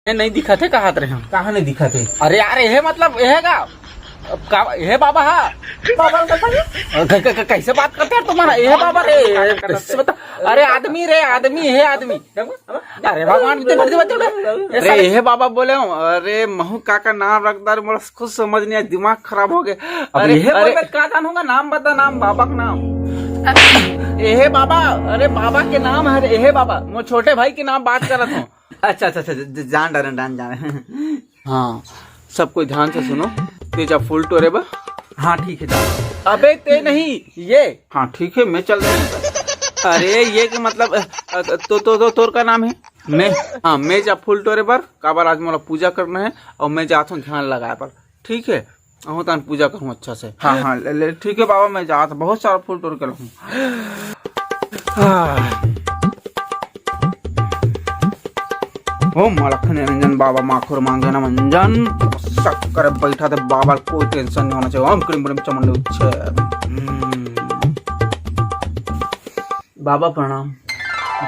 नहीं दिखा थे कहा रहे हम। कहाँ नहीं दिखा थे? अरे यार ये मतलब यह का ये बाबा हा कैसे बात करते हैं तुम्हारा ये बाबा रे कैसे बता। अरे आदमी रे आदमी है आदमी। अरे भगवान अरे ये बाबा बोले हूँ। अरे महू काका नाम रखदार मोला खुद समझ नहीं आया, दिमाग खराब हो गया। अरे क्या जानूंगा नाम बता, नाम बाबा का नाम ये बाबा। अरे बाबा के नाम है ये बाबा, मैं छोटे भाई के नाम बात कर रहा हूँ। अच्छा अच्छा अच्छा जान। हाँ सब कोई ध्यान से सुनो। तेजा फुल टोरे बा। हाँ ठीक है जान। अबे ते नहीं ये। हाँ ठीक है मैं चल रहा हूँ। अरे ये कि मतलब तो तोर का नाम है मैं। हाँ मैं जा फुल टोरे पर काबर आज मोला पूजा करना है और मैं जाता हूँ ध्यान लगाए पर। ठीक है अहूँ तो पूजा करूँ अच्छा से। हाँ हाँ ठीक है बाबा, मैं जाता बहुत सारा फुल टोर कर हूँ। ओम लखन निरंजन बाबा माखुर मांगे न मंजन शक कर बैठा थे बाबा, कोई टेंशन नहीं होना चाहिए। ओम क्रीम ब्रीम चमन बाबा प्रणाम।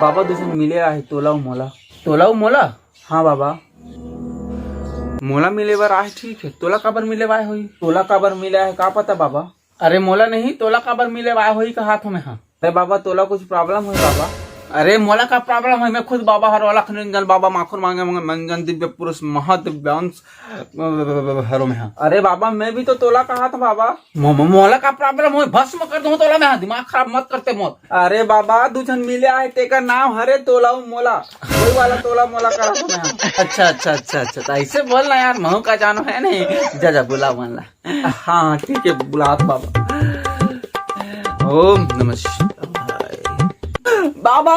बाबा दूसरे मिले आहे तोलाऊ मोला। तोलाऊ मोला? हाँ बाबा मोला मिले बार आहे ठीक है। तोला काबर मिले बाय हुई? तोला काबर मिला है का पता बाबा? अरे मोला नहीं तोला काबर मिले बाय हुई का हाथों में। हाँ अरे बाबा तोला कुछ प्रॉब्लम हुई बाबा? अरे मोला का प्रॉब्लम है, मैं खुद बाबा हर लखन निरंजन बाबा माखुर मांगे मंजन दिव्य पुरुष महादिव्यांश हरो में। हाँ अरे बाबा मैं भी तो तोला कहा था बाबा। मोला का प्रॉब्लम हो भस्म कर दूं तोला में। हाँ दिमाग खराब मत करते मत। अरे बाबा दूजन मिले है तेका नाम हरे तोलाऊ मोला, वही वाला तोला मोला करा था मैं। अच्छा तो ऐसे बोलना यार, महू का जानो है नहीं। जा बुला मान ला। हाँ ठीक है बुलात बाबा। ओम नमः शिवाय। बाबा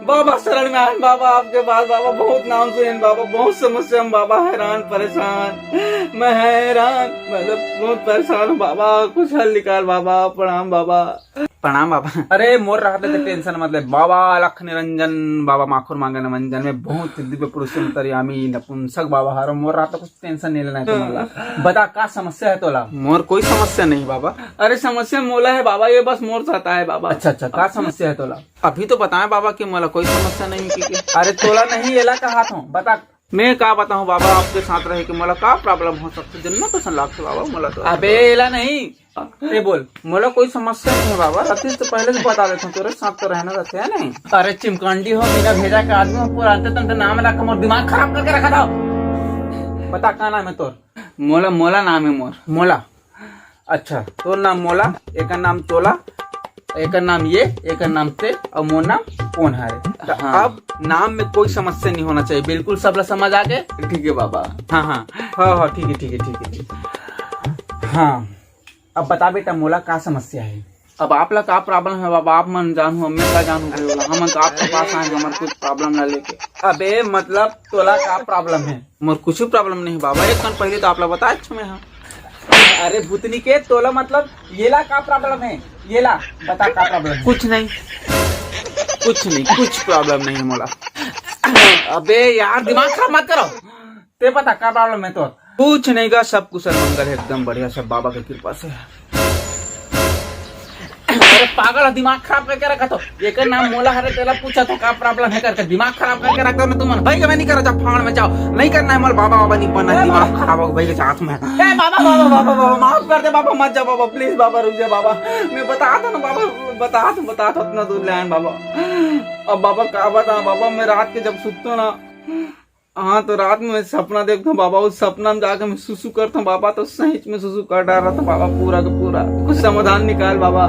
बाबा शरण में आए बाबा आपके पास। बाबा बहुत नाम सुने बाबा, बहुत समस्या हम बाबा, हैरान परेशान मैं हैरान मतलब बहुत परेशान हूँ बाबा, कुछ हल निकाल बाबा। प्रणाम बाबा। प्रणाम बाबा। अरे मोर रहते थे टेंशन मतलब बाबा लख निरंजन बाबा माखुर मांगे न मंजन में बहुत दिव्य पुरुष अंतर्यामी नपुंसक बाबा हारो। मोर रहता कुछ टेंशन नहीं लेना है तुम्हारा। बता का समस्या है तोला? मोर कोई समस्या नहीं बाबा। अरे समस्या मोला है बाबा, ये बस मोर चाहता है बाबा। अच्छा का समस्या है तोला? अभी तो बताएं बाबा कि मोला कोई समस्या नहीं की। अरे तोला नहीं एला का हाथ हूँ बता। मैं का बताऊँ बाबा आपके साथ रहे कि मोला का प्रॉब्लम हो सकता जितना पसंद लागते बाबा मोला तो। अबे एला नहीं ये बोल। मोला कोई समस्या नहीं है बाबा, रतीश तो पहले से बता देता हूँ तेरे साथ तो रहना रहते है नहीं। अरे चिमकांडी हो बिना भेजा के आदमी हो पूरा अंत तंत्र नाम रखा मोर दिमाग खराब करके रखा था। बता का नाम है तोर? मोला नाम है मोर। मोला? अच्छा तोर नाम मोला, एक नाम तोला, एक नाम ये, एक नाम ते और मोर नाम कौन है? हाँ। अब नाम में कोई समस्या नहीं होना चाहिए, बिल्कुल सब लोग समझ आ गए? ठीक है बाबा। हाँ ठीक है। हाँ अब बता बेटा मोला का समस्या है? अब आप लोग का प्रॉब्लम है बाबा? आप मन जानू मैं का जानू हम तो आपके पास आए हमारे कुछ प्रॉब्लम ना लेके। अबे मतलब तोला का प्रॉब्लम है? मोर कुछ प्रॉब्लम नहीं बाबा, एक कन पहले तो आप लोग बताए मैं। हाँ अरे भूतनी के तोला मतलब येला का प्रॉब्लम है? येला बता का प्रॉब्लम है? कुछ नहीं कुछ प्रॉब्लम नहीं है मोला। अबे यार दिमाग खराब मत करो, ते पता का प्रॉब्लम है तो? कुछ नहीं का, सब कुशल मंगल है एकदम बढ़िया, सब बाबा की कृपा से। अरे पागल दिमाग खराब करके रखा तो। एक नाम मोला हरे तेला पूछा तो का प्रॉब्लम है करके दिमाग खराब करके रखा मैं। तुम भाई का मैं नहीं करा, जाओ फाड़ में जाओ, नहीं करना है मोल बाबा नहीं बनना, दिमाग खराब हो भाई के साथ में। बाबा माफ कर दे बाबा, मत जा बाबा प्लीज बाबा, रुक जा बाबा। मैं बता था ना बाबा, बता था उतना दूर लैंड बाबा। अब बाबा का बता बाबा, मैं रात के जब सुतता ना, हाँ तो रात में सपना देखता हूँ बाबा, उस सपना में जाकर मैं सुसु करता हूँ बाबा, तो सही में सुसु कर डाल रहा था बाबा पूरा का पूरा। कुछ समाधान निकाल बाबा।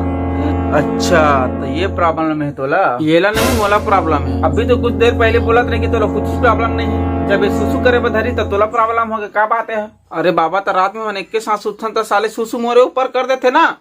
अच्छा तो ये प्रॉब्लम है तोला? येला नहीं मोला प्रॉब्लम है। अभी तो कुछ देर पहले बोला था कि तोला कुछ प्रॉब्लम नहीं है, जब ये सुसु करे बधरी तो तोला प्रॉब्लम हो गया, क्या बात है? अरे बाबा तो रात में एक के साथ सुतन तो साले सुसु मोरे ऊपर कर देते ना।